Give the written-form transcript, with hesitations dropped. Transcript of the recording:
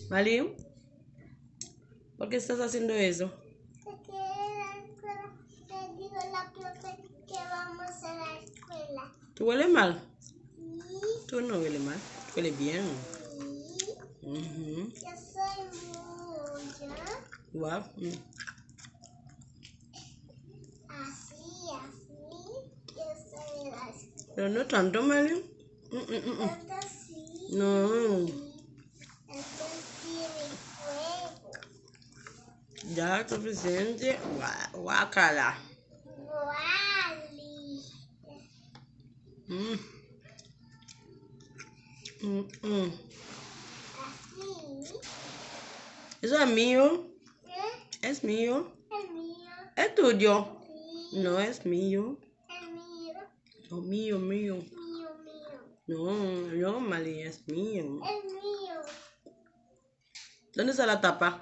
Mali, ¿por qué estás haciendo eso? Porque le digo a la profe que vamos a la escuela. ¿Tú hueles mal? Sí. Tú no hueles mal, tú hueles bien. Sí. Ujú. Yo soy mucha. Wow. Así. Yo soy la escuela. Pero no tanto, Mali. Esto sí. No, Esto tiene fuego. ya es suficiente. Guácala. Guali. Mm. Mm. Así. Eso es mío. ¿Eh? Es mío. El mío. Es tuyo. Sí. No es mío. El mío. No, mío. Mío. No, Mali, es mío. El mío. ¿Dónde está la tapa?